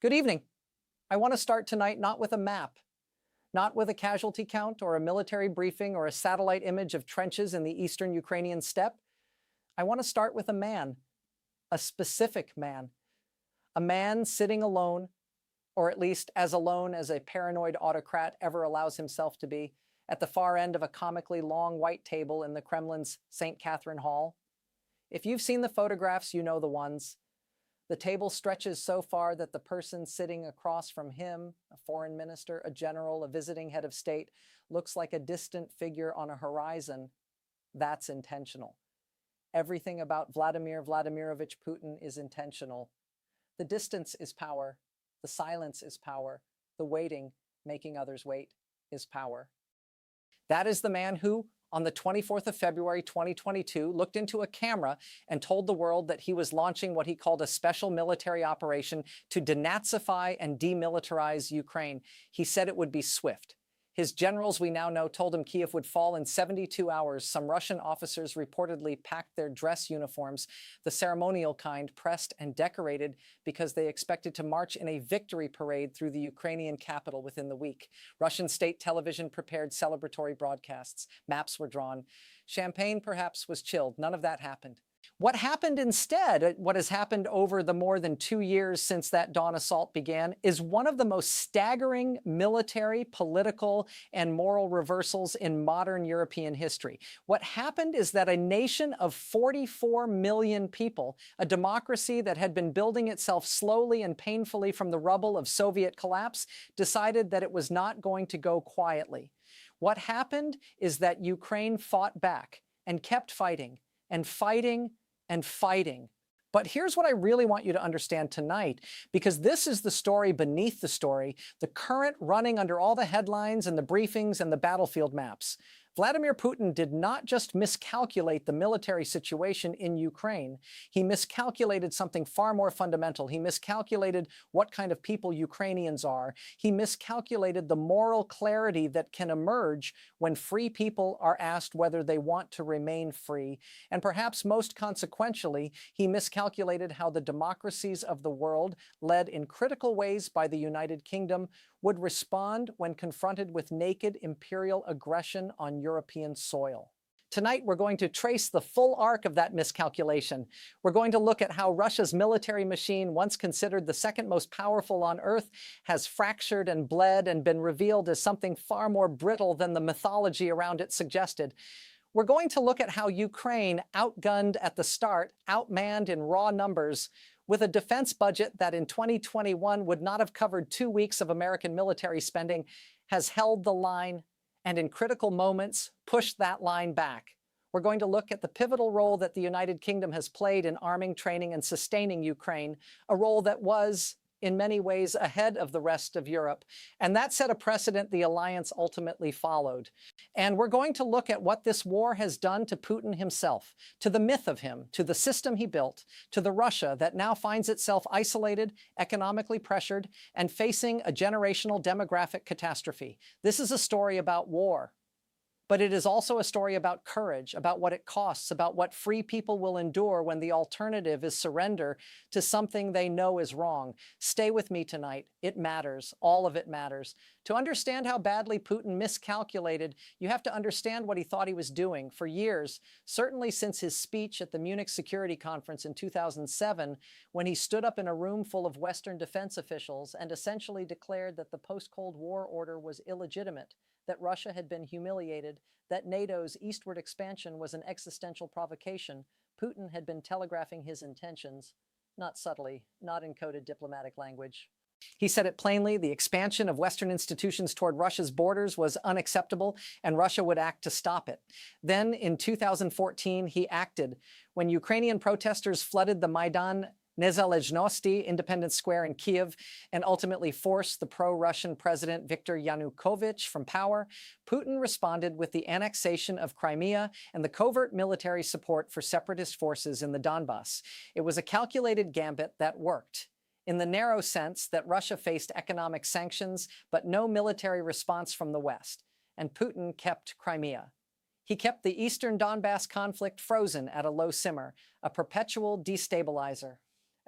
Good evening. I want to start tonight not with a map, not with a casualty count or a military briefing or a satellite image of trenches in the eastern Ukrainian steppe. I want to start with a man, a specific man, a man sitting alone, or at least as alone as a paranoid autocrat ever allows himself to be, at the far end of a comically long white table in the Kremlin's St. Catherine Hall. If you've seen the photographs, you know the ones. The table stretches so far that the person sitting across from him, a foreign minister, a general, a visiting head of state, looks like a distant figure on a horizon. That's intentional. Everything about Vladimir Vladimirovich Putin is intentional. The distance is power. The silence is power. The waiting, making others wait, is power. That is the man who, on the 24th of February 2022, looked into a camera and told the world that he was launching what he called a special military operation to denazify and demilitarize Ukraine. He said it would be swift. His generals, we now know, told him Kiev would fall in 72 hours. Some Russian officers reportedly packed their dress uniforms, the ceremonial kind, pressed and decorated because they expected to march in a victory parade through the Ukrainian capital within the week. Russian state television prepared celebratory broadcasts. Maps were drawn. Champagne, perhaps, was chilled. None of that happened. What happened instead, what has happened over the more than 2 years since that dawn assault began, is one of the most staggering military, political, and moral reversals in modern European history. What happened is that a nation of 44 million people, a democracy that had been building itself slowly and painfully from the rubble of Soviet collapse, decided that it was not going to go quietly. What happened is that Ukraine fought back and kept fighting and fighting and fighting. But here's what I really want you to understand tonight, because this is the story beneath the story, the current running under all the headlines and the briefings and the battlefield maps. Vladimir Putin did not just miscalculate the military situation in Ukraine. He miscalculated something far more fundamental. He miscalculated what kind of people Ukrainians are. He miscalculated the moral clarity that can emerge when free people are asked whether they want to remain free. And perhaps most consequentially, he miscalculated how the democracies of the world, led in critical ways by the United Kingdom, would respond when confronted with naked imperial aggression on European soil. Tonight, we're going to trace the full arc of that miscalculation. We're going to look at how Russia's military machine, once considered the second most powerful on Earth, has fractured and bled and been revealed as something far more brittle than the mythology around it suggested. We're going to look at how Ukraine, outgunned at the start, outmanned in raw numbers, with a defense budget that in 2021 would not have covered 2 weeks of American military spending, has held the line and in critical moments pushed that line back. We're going to look at the pivotal role that the United Kingdom has played in arming, training, and sustaining Ukraine, a role that was, in many ways, ahead of the rest of Europe. And that set a precedent the alliance ultimately followed. And we're going to look at what this war has done to Putin himself, to the myth of him, to the system he built, to the Russia that now finds itself isolated, economically pressured, and facing a generational demographic catastrophe. This is a story about war. But it is also a story about courage, about what it costs, about what free people will endure when the alternative is surrender to something they know is wrong. Stay with me tonight. It matters. All of it matters. To understand how badly Putin miscalculated, you have to understand what he thought he was doing. For years, certainly since his speech at the Munich Security Conference in 2007, when he stood up in a room full of Western defense officials and essentially declared that the post-Cold War order was illegitimate, that Russia had been humiliated, that NATO's eastward expansion was an existential provocation, Putin had been telegraphing his intentions, not subtly, not in coded diplomatic language. He said it plainly: the expansion of Western institutions toward Russia's borders was unacceptable, and Russia would act to stop it. Then, in 2014, he acted. When Ukrainian protesters flooded the Maidan Nezalezhnosti, Independence Square in Kiev, and ultimately forced the pro-Russian president Viktor Yanukovych from power, Putin responded with the annexation of Crimea and the covert military support for separatist forces in the Donbass. It was a calculated gambit that worked, in the narrow sense that Russia faced economic sanctions, but no military response from the West, and Putin kept Crimea. He kept the eastern Donbass conflict frozen at a low simmer, a perpetual destabilizer.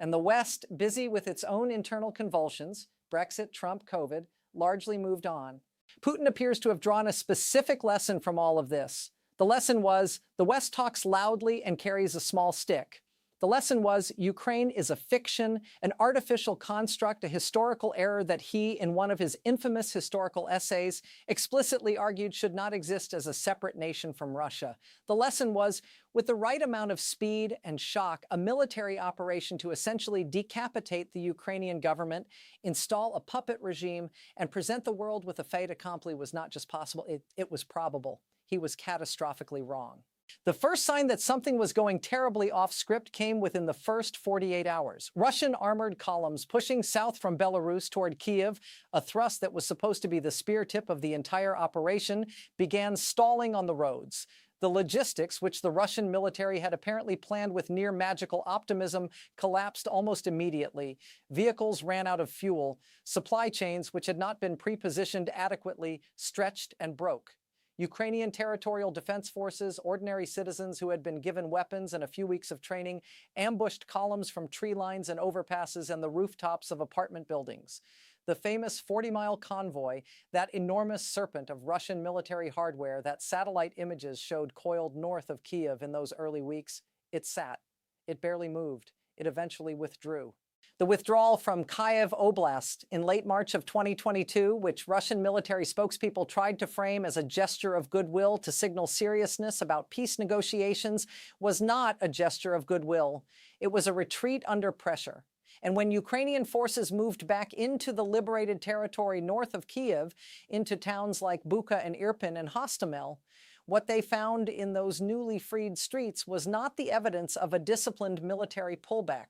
And the West, busy with its own internal convulsions, Brexit, Trump, COVID, largely moved on. Putin appears to have drawn a specific lesson from all of this. The lesson was, the West talks loudly and carries a small stick. The lesson was, Ukraine is a fiction, an artificial construct, a historical error that he, in one of his infamous historical essays, explicitly argued should not exist as a separate nation from Russia. The lesson was, with the right amount of speed and shock, a military operation to essentially decapitate the Ukrainian government, install a puppet regime, and present the world with a fait accompli was not just possible, it was probable. He was catastrophically wrong. The first sign that something was going terribly off script came within the first 48 hours. Russian armored columns pushing south from Belarus toward Kiev, a thrust that was supposed to be the spear tip of the entire operation, began stalling on the roads. The logistics, which the Russian military had apparently planned with near magical optimism, collapsed almost immediately. Vehicles ran out of fuel. Supply chains, which had not been pre-positioned adequately, stretched and broke. Ukrainian territorial defense forces, ordinary citizens who had been given weapons and a few weeks of training, ambushed columns from tree lines and overpasses and the rooftops of apartment buildings. The famous 40-mile convoy, that enormous serpent of Russian military hardware that satellite images showed coiled north of Kiev in those early weeks, it sat. It barely moved. It eventually withdrew. The withdrawal from Kyiv Oblast in late March of 2022, which Russian military spokespeople tried to frame as a gesture of goodwill to signal seriousness about peace negotiations, was not a gesture of goodwill. It was a retreat under pressure. And when Ukrainian forces moved back into the liberated territory north of Kiev, into towns like Bucha and Irpin and Hostomel, what they found in those newly freed streets was not the evidence of a disciplined military pullback.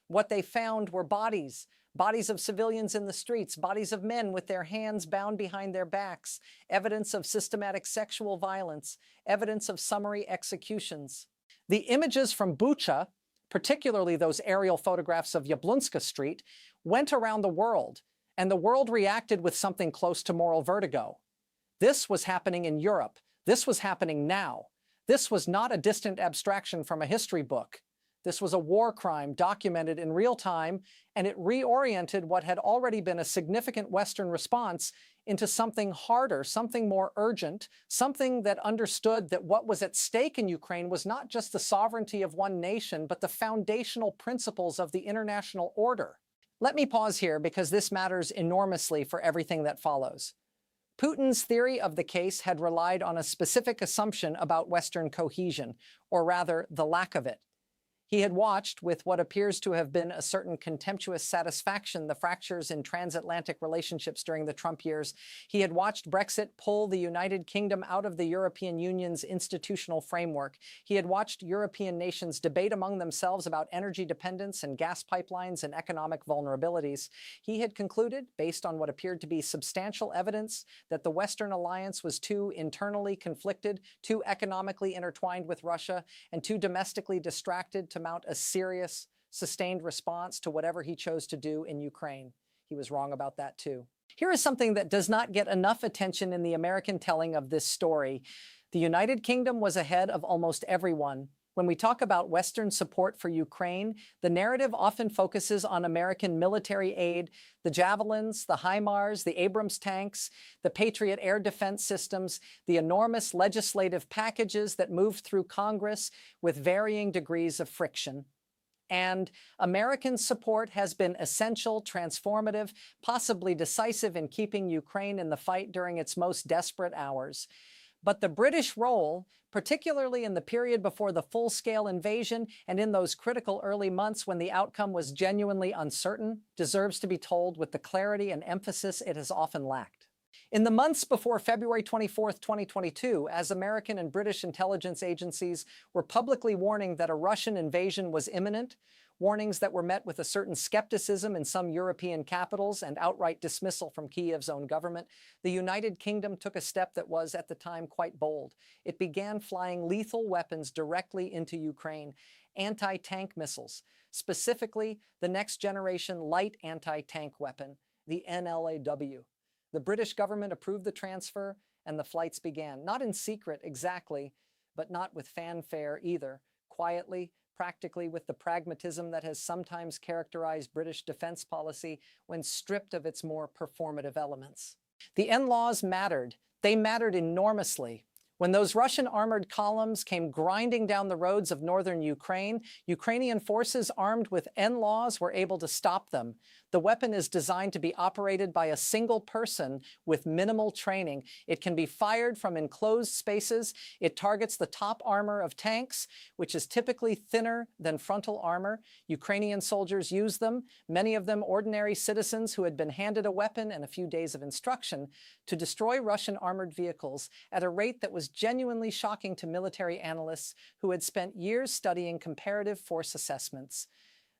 What they found were bodies of civilians in the streets, bodies of men with their hands bound behind their backs, evidence of systematic sexual violence, evidence of summary executions. The images from Bucha, particularly those aerial photographs of Yablunska Street, went around the world, and the world reacted with something close to moral vertigo. This was happening in Europe. This was happening now. This was not a distant abstraction from a history book. This was a war crime documented in real time, and it reoriented what had already been a significant Western response into something harder, something more urgent, something that understood that what was at stake in Ukraine was not just the sovereignty of one nation, but the foundational principles of the international order. Let me pause here because this matters enormously for everything that follows. Putin's theory of the case had relied on a specific assumption about Western cohesion, or rather, the lack of it. He had watched, with what appears to have been a certain contemptuous satisfaction, the fractures in transatlantic relationships during the Trump years. He had watched Brexit pull the United Kingdom out of the European Union's institutional framework. He had watched European nations debate among themselves about energy dependence and gas pipelines and economic vulnerabilities. He had concluded, based on what appeared to be substantial evidence, that the Western alliance was too internally conflicted, too economically intertwined with Russia, and too domestically distracted to mount a serious, sustained response to whatever he chose to do in Ukraine. He was wrong about that too. Here is something that does not get enough attention in the American telling of this story. The United Kingdom was ahead of almost everyone. When we talk about Western support for Ukraine, the narrative often focuses on American military aid, the Javelins, the HIMARS, the Abrams tanks, the Patriot air defense systems, the enormous legislative packages that moved through Congress with varying degrees of friction. And American support has been essential, transformative, possibly decisive in keeping Ukraine in the fight during its most desperate hours. But the British role, particularly in the period before the full-scale invasion and in those critical early months when the outcome was genuinely uncertain, deserves to be told with the clarity and emphasis it has often lacked. In the months before February 24, 2022, as American and British intelligence agencies were publicly warning that a Russian invasion was imminent, warnings that were met with a certain skepticism in some European capitals and outright dismissal from Kiev's own government, the United Kingdom took a step that was, at the time, quite bold. It began flying lethal weapons directly into Ukraine, anti-tank missiles, specifically the next-generation light anti-tank weapon, the NLAW. The British government approved the transfer, and the flights began, not in secret exactly, but not with fanfare either, quietly, practically with the pragmatism that has sometimes characterized British defense policy when stripped of its more performative elements. The NLAWs mattered. They mattered enormously. When those Russian armored columns came grinding down the roads of northern Ukraine, Ukrainian forces armed with NLAWs were able to stop them. The weapon is designed to be operated by a single person with minimal training. It can be fired from enclosed spaces. It targets the top armor of tanks, which is typically thinner than frontal armor. Ukrainian soldiers use them, many of them ordinary citizens who had been handed a weapon and a few days of instruction, to destroy Russian armored vehicles at a rate that was genuinely shocking to military analysts who had spent years studying comparative force assessments.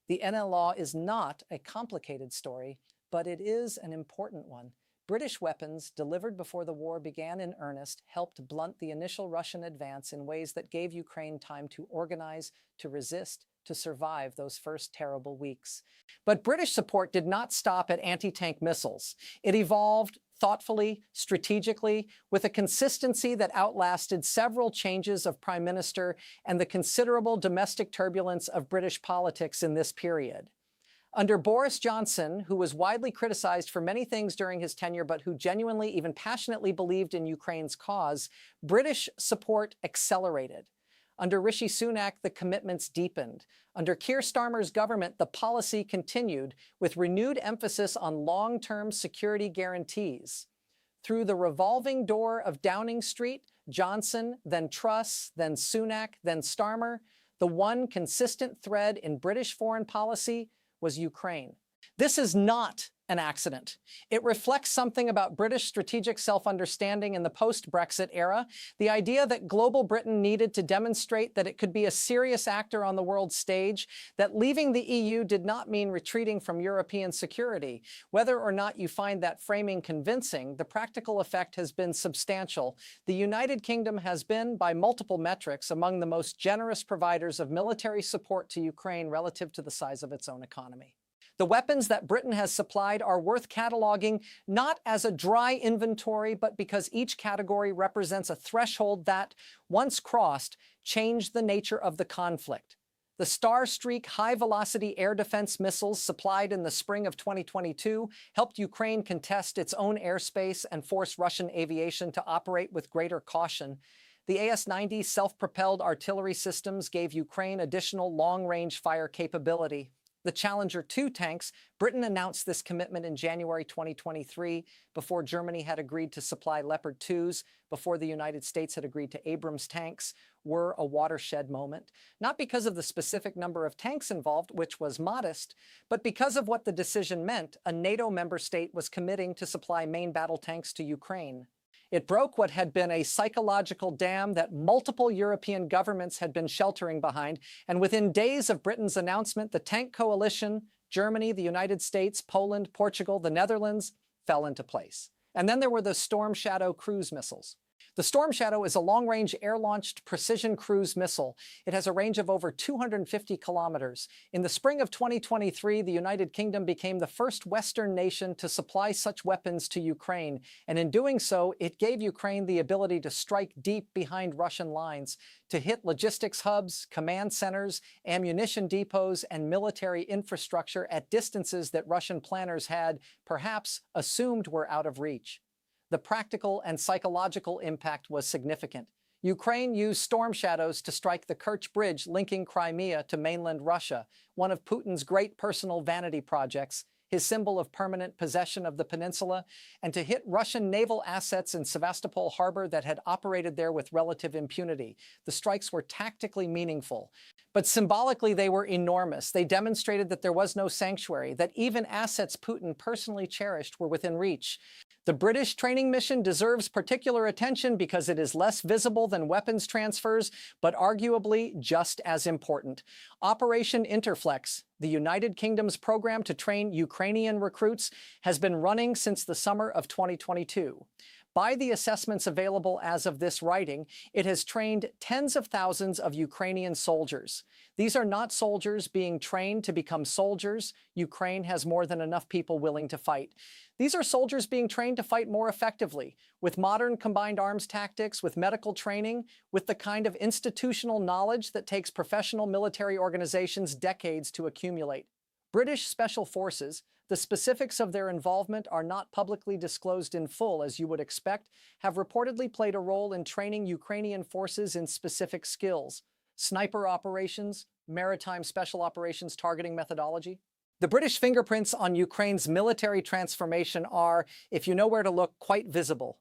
The NLAW is not a complicated story, but it is an important one. British weapons, delivered before the war began in earnest, helped blunt the initial Russian advance in ways that gave Ukraine time to organize, to resist, to survive those first terrible weeks. But British support did not stop at anti-tank missiles. It evolved thoughtfully, strategically, with a consistency that outlasted several changes of prime minister and the considerable domestic turbulence of British politics in this period. Under Boris Johnson, who was widely criticized for many things during his tenure, but who genuinely, even passionately believed in Ukraine's cause, British support accelerated. Under Rishi Sunak, the commitments deepened. Under Keir Starmer's government, the policy continued with renewed emphasis on long-term security guarantees. Through the revolving door of Downing Street, Johnson, then Truss, then Sunak, then Starmer, the one consistent thread in British foreign policy was Ukraine. This is not an accident. It reflects something about British strategic self-understanding in the post-Brexit era, the idea that global Britain needed to demonstrate that it could be a serious actor on the world stage, that leaving the EU did not mean retreating from European security. Whether or not you find that framing convincing, the practical effect has been substantial. The United Kingdom has been, by multiple metrics, among the most generous providers of military support to Ukraine relative to the size of its own economy. The weapons that Britain has supplied are worth cataloging not as a dry inventory, but because each category represents a threshold that, once crossed, changed the nature of the conflict. The Starstreak high-velocity air defense missiles supplied in the spring of 2022 helped Ukraine contest its own airspace and force Russian aviation to operate with greater caution. The AS-90 self-propelled artillery systems gave Ukraine additional long-range fire capability. The Challenger 2 tanks, Britain announced this commitment in January 2023, before Germany had agreed to supply Leopard 2s, before the United States had agreed to Abrams tanks, were a watershed moment. Not because of the specific number of tanks involved, which was modest, but because of what the decision meant. A NATO member state was committing to supply main battle tanks to Ukraine. It broke what had been a psychological dam that multiple European governments had been sheltering behind, and within days of Britain's announcement, the tank coalition, Germany, the United States, Poland, Portugal, the Netherlands, fell into place. And then there were the Storm Shadow cruise missiles. The Storm Shadow is a long-range air-launched precision cruise missile. It has a range of over 250 kilometers. In the spring of 2023, the United Kingdom became the first Western nation to supply such weapons to Ukraine. And in doing so, it gave Ukraine the ability to strike deep behind Russian lines, to hit logistics hubs, command centers, ammunition depots, and military infrastructure at distances that Russian planners had, perhaps, assumed were out of reach. The practical and psychological impact was significant. Ukraine used Storm Shadows to strike the Kerch Bridge linking Crimea to mainland Russia, one of Putin's great personal vanity projects, his symbol of permanent possession of the peninsula, and to hit Russian naval assets in Sevastopol harbor that had operated there with relative impunity. The strikes were tactically meaningful, but symbolically they were enormous. They demonstrated that there was no sanctuary, that even assets Putin personally cherished were within reach. The British training mission deserves particular attention because it is less visible than weapons transfers, but arguably just as important. Operation Interflex, the United Kingdom's program to train Ukrainian recruits, has been running since the summer of 2022. By the assessments available as of this writing, it has trained tens of thousands of Ukrainian soldiers. These are not soldiers being trained to become soldiers. Ukraine has more than enough people willing to fight. These are soldiers being trained to fight more effectively, with modern combined arms tactics, with medical training, with the kind of institutional knowledge that takes professional military organizations decades to accumulate. British Special Forces, the specifics of their involvement are not publicly disclosed in full, as you would expect, have reportedly played a role in training Ukrainian forces in specific skills: sniper operations, maritime special operations targeting methodology. The British fingerprints on Ukraine's military transformation are, if you know where to look, quite visible.